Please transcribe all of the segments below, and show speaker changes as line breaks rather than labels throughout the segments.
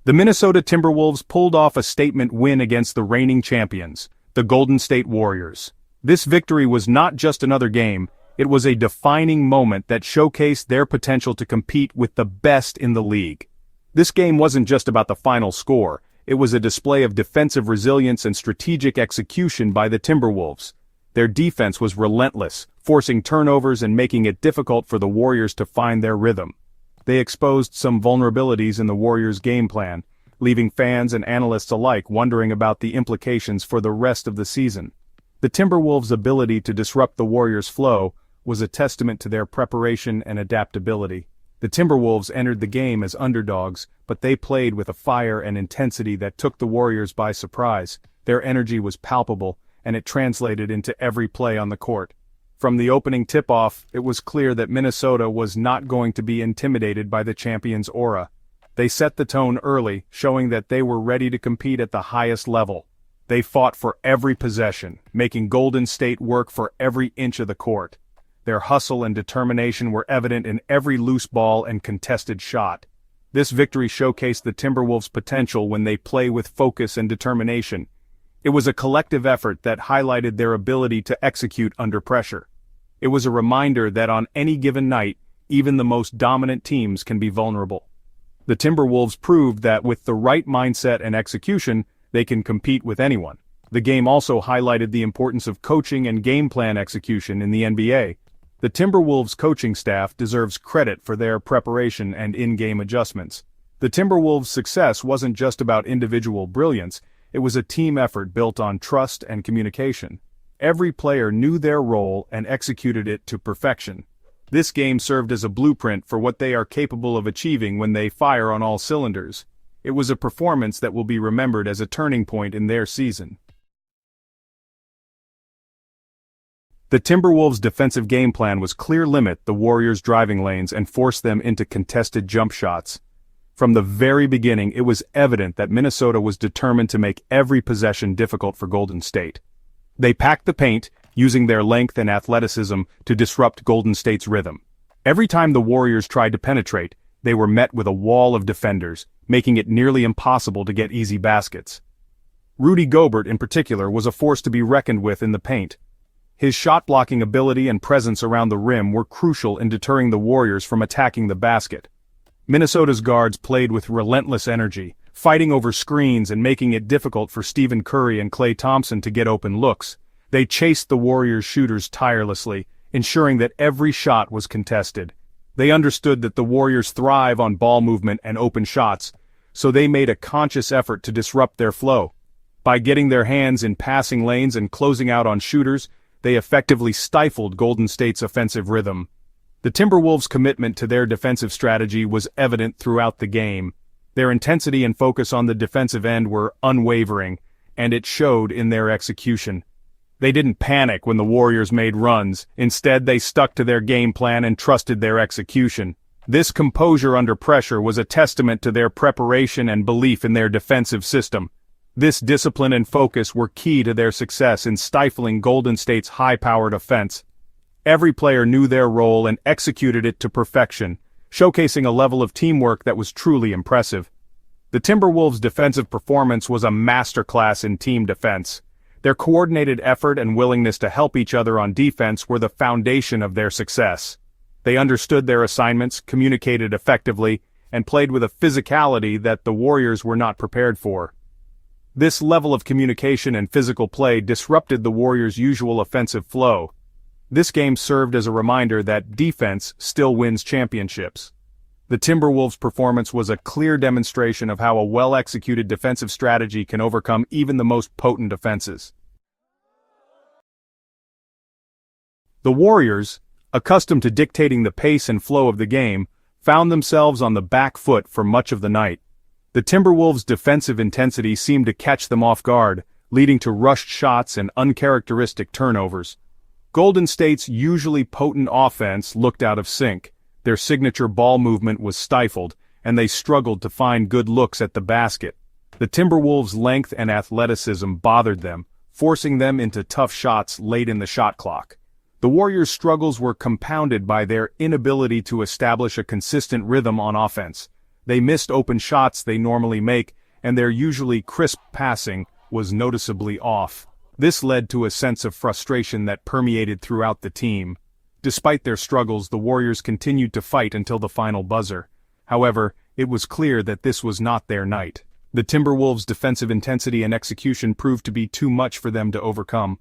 The Minnesota Timberwolves pulled off a statement win against the reigning champions, the Golden State Warriors. This victory was not just another game, it was a defining moment that showcased their potential to compete with the best in the league. This game wasn't just about the final score, it was a display of defensive resilience and strategic execution by the Timberwolves. Their defense was relentless, forcing turnovers and making it difficult for the Warriors to find their rhythm. They exposed some vulnerabilities in the Warriors' game plan, leaving fans and analysts alike wondering about the implications for the rest of the season. The Timberwolves' ability to disrupt the Warriors' flow was a testament to their preparation and adaptability. The Timberwolves entered the game as underdogs, but they played with a fire and intensity that took the Warriors by surprise. Their energy was palpable, and it translated into every play on the court. From the opening tip-off, it was clear that Minnesota was not going to be intimidated by the champions' aura. They set the tone early, showing that they were ready to compete at the highest level. They fought for every possession, making Golden State work for every inch of the court. Their hustle and determination were evident in every loose ball and contested shot. This victory showcased the Timberwolves' potential when they play with focus and determination. It was a collective effort that highlighted their ability to execute under pressure. It was a reminder that on any given night, even the most dominant teams can be vulnerable. The Timberwolves proved that with the right mindset and execution, they can compete with anyone. The game also highlighted the importance of coaching and game plan execution in the NBA. The Timberwolves coaching staff deserves credit for their preparation and in-game adjustments. The Timberwolves' success wasn't just about individual brilliance, it was a team effort built on trust and communication. Every player knew their role and executed it to perfection. This game served as a blueprint for what they are capable of achieving when they fire on all cylinders. It was a performance that will be remembered as a turning point in their season. The Timberwolves' defensive game plan was clear: limit the Warriors' driving lanes and force them into contested jump shots. From the very beginning, it was evident that Minnesota was determined to make every possession difficult for Golden State. They packed the paint, using their length and athleticism to disrupt Golden State's rhythm. Every time the Warriors tried to penetrate, they were met with a wall of defenders, making it nearly impossible to get easy baskets. Rudy Gobert, in particular, was a force to be reckoned with in the paint. His shot-blocking ability and presence around the rim were crucial in deterring the Warriors from attacking the basket. Minnesota's guards played with relentless energy, fighting over screens and making it difficult for Stephen Curry and Klay Thompson to get open looks. They chased the Warriors' shooters tirelessly, ensuring that every shot was contested. They understood that the Warriors thrive on ball movement and open shots, so they made a conscious effort to disrupt their flow. By getting their hands in passing lanes and closing out on shooters, they effectively stifled Golden State's offensive rhythm. The Timberwolves' commitment to their defensive strategy was evident throughout the game. Their intensity and focus on the defensive end were unwavering, and it showed in their execution. They didn't panic when the Warriors made runs. Instead, they stuck to their game plan and trusted their execution. This composure under pressure was a testament to their preparation and belief in their defensive system. This discipline and focus were key to their success in stifling Golden State's high-powered offense. Every player knew their role and executed it to perfection, showcasing a level of teamwork that was truly impressive. The Timberwolves' defensive performance was a masterclass in team defense. Their coordinated effort and willingness to help each other on defense were the foundation of their success. They understood their assignments, communicated effectively, and played with a physicality that the Warriors were not prepared for. This level of communication and physical play disrupted the Warriors' usual offensive flow. This game served as a reminder that defense still wins championships. The Timberwolves' performance was a clear demonstration of how a well-executed defensive strategy can overcome even the most potent offenses. The Warriors, accustomed to dictating the pace and flow of the game, found themselves on the back foot for much of the night. The Timberwolves' defensive intensity seemed to catch them off guard, leading to rushed shots and uncharacteristic turnovers. Golden State's usually potent offense looked out of sync. Their signature ball movement was stifled, and they struggled to find good looks at the basket. The Timberwolves' length and athleticism bothered them, forcing them into tough shots late in the shot clock. The Warriors' struggles were compounded by their inability to establish a consistent rhythm on offense. They missed open shots they normally make, and their usually crisp passing was noticeably off. This led to a sense of frustration that permeated throughout the team. Despite their struggles, the Warriors continued to fight until the final buzzer. However, it was clear that this was not their night. The Timberwolves' defensive intensity and execution proved to be too much for them to overcome.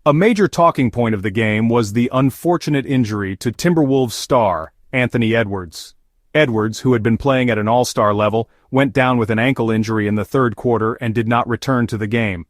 A major talking point of the game was the unfortunate injury to Timberwolves star, Anthony Edwards. Edwards, who had been playing at an all-star level, went down with an ankle injury in the third quarter and did not return to the game.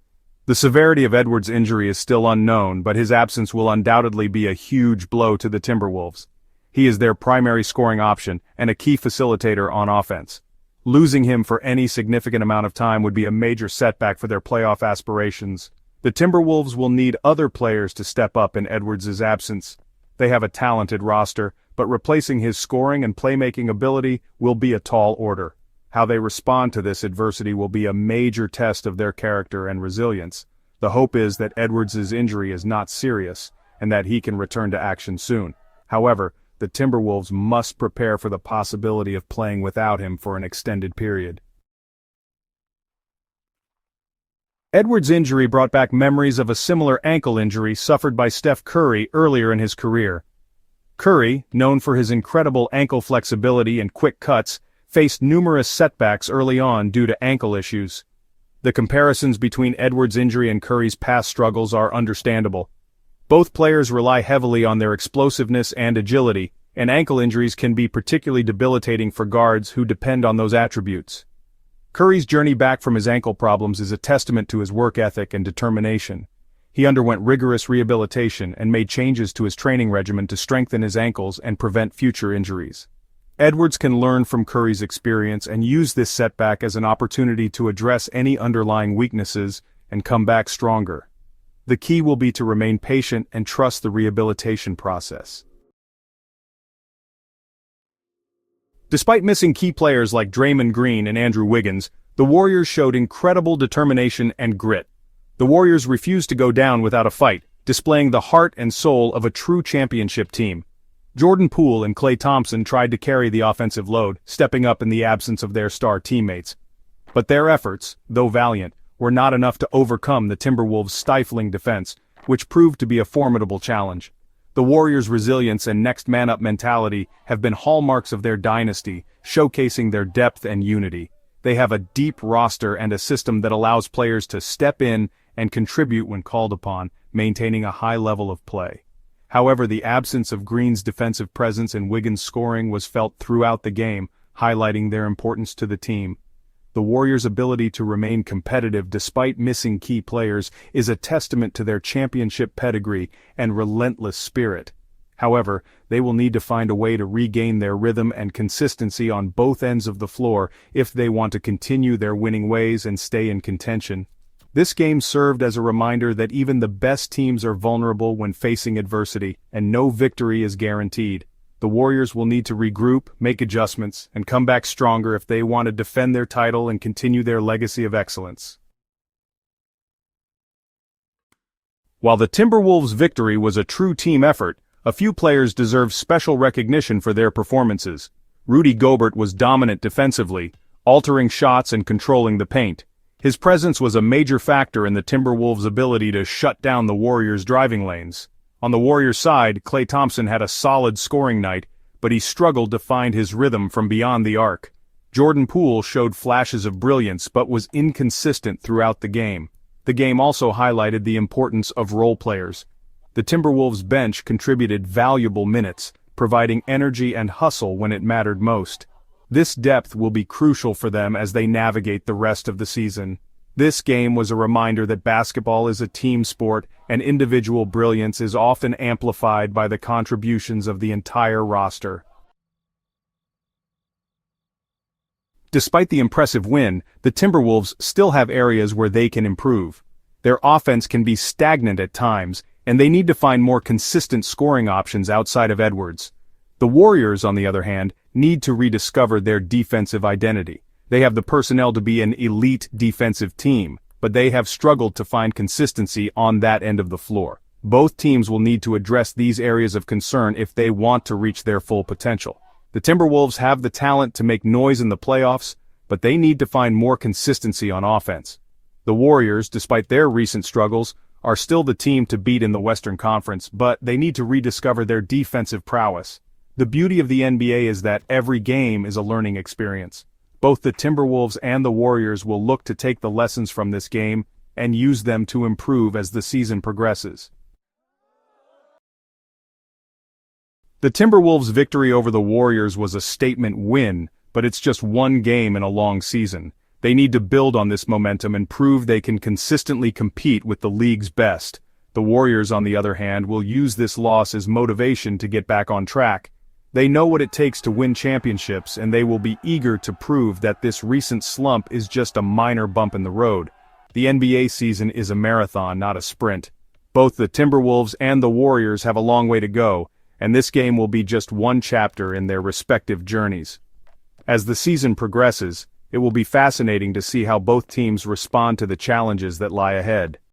The severity of Edwards' injury is still unknown, but his absence will undoubtedly be a huge blow to the Timberwolves. He is their primary scoring option and a key facilitator on offense. Losing him for any significant amount of time would be a major setback for their playoff aspirations. The Timberwolves will need other players to step up in Edwards' absence. They have a talented roster, but replacing his scoring and playmaking ability will be a tall order. How they respond to this adversity will be a major test of their character and resilience. The hope is that Edwards' injury is not serious, and that he can return to action soon. However, the Timberwolves must prepare for the possibility of playing without him for an extended period. Edwards' injury brought back memories of a similar ankle injury suffered by Steph Curry earlier in his career. Curry, known for his incredible ankle flexibility and quick cuts, faced numerous setbacks early on due to ankle issues. The comparisons between Edwards' injury and Curry's past struggles are understandable. Both players rely heavily on their explosiveness and agility, and ankle injuries can be particularly debilitating for guards who depend on those attributes. Curry's journey back from his ankle problems is a testament to his work ethic and determination. He underwent rigorous rehabilitation and made changes to his training regimen to strengthen his ankles and prevent future injuries. Edwards can learn from Curry's experience and use this setback as an opportunity to address any underlying weaknesses and come back stronger. The key will be to remain patient and trust the rehabilitation process. Despite missing key players like Draymond Green and Andrew Wiggins, the Warriors showed incredible determination and grit. The Warriors refused to go down without a fight, displaying the heart and soul of a true championship team. Jordan Poole and Klay Thompson tried to carry the offensive load, stepping up in the absence of their star teammates. But their efforts, though valiant, were not enough to overcome the Timberwolves' stifling defense, which proved to be a formidable challenge. The Warriors' resilience and next-man-up mentality have been hallmarks of their dynasty, showcasing their depth and unity. They have a deep roster and a system that allows players to step in and contribute when called upon, maintaining a high level of play. However, the absence of Green's defensive presence and Wiggins' scoring was felt throughout the game, highlighting their importance to the team. The Warriors' ability to remain competitive despite missing key players is a testament to their championship pedigree and relentless spirit. However, they will need to find a way to regain their rhythm and consistency on both ends of the floor if they want to continue their winning ways and stay in contention. This game served as a reminder that even the best teams are vulnerable when facing adversity, and no victory is guaranteed. The Warriors will need to regroup, make adjustments, and come back stronger if they want to defend their title and continue their legacy of excellence. While the Timberwolves' victory was a true team effort, a few players deserve special recognition for their performances. Rudy Gobert was dominant defensively, altering shots and controlling the paint. His presence was a major factor in the Timberwolves' ability to shut down the Warriors' driving lanes. On the Warriors' side, Klay Thompson had a solid scoring night, but he struggled to find his rhythm from beyond the arc. Jordan Poole showed flashes of brilliance but was inconsistent throughout the game. The game also highlighted the importance of role players. The Timberwolves' bench contributed valuable minutes, providing energy and hustle when it mattered most. This depth will be crucial for them as they navigate the rest of the season. This game was a reminder that basketball is a team sport, and individual brilliance is often amplified by the contributions of the entire roster. Despite the impressive win, the Timberwolves still have areas where they can improve. Their offense can be stagnant at times, and they need to find more consistent scoring options outside of Edwards. The Warriors, on the other hand, need to rediscover their defensive identity. They have the personnel to be an elite defensive team, but they have struggled to find consistency on that end of the floor. Both teams will need to address these areas of concern if they want to reach their full potential. The Timberwolves have the talent to make noise in the playoffs, but they need to find more consistency on offense. The Warriors, despite their recent struggles, are still the team to beat in the Western Conference, but they need to rediscover their defensive prowess. The beauty of the NBA is that every game is a learning experience. Both the Timberwolves and the Warriors will look to take the lessons from this game and use them to improve as the season progresses. The Timberwolves' victory over the Warriors was a statement win, but it's just one game in a long season. They need to build on this momentum and prove they can consistently compete with the league's best. The Warriors, on the other hand, will use this loss as motivation to get back on track. They know what it takes to win championships, and they will be eager to prove that this recent slump is just a minor bump in the road. The NBA season is a marathon, not a sprint. Both the Timberwolves and the Warriors have a long way to go, and this game will be just one chapter in their respective journeys. As the season progresses, it will be fascinating to see how both teams respond to the challenges that lie ahead.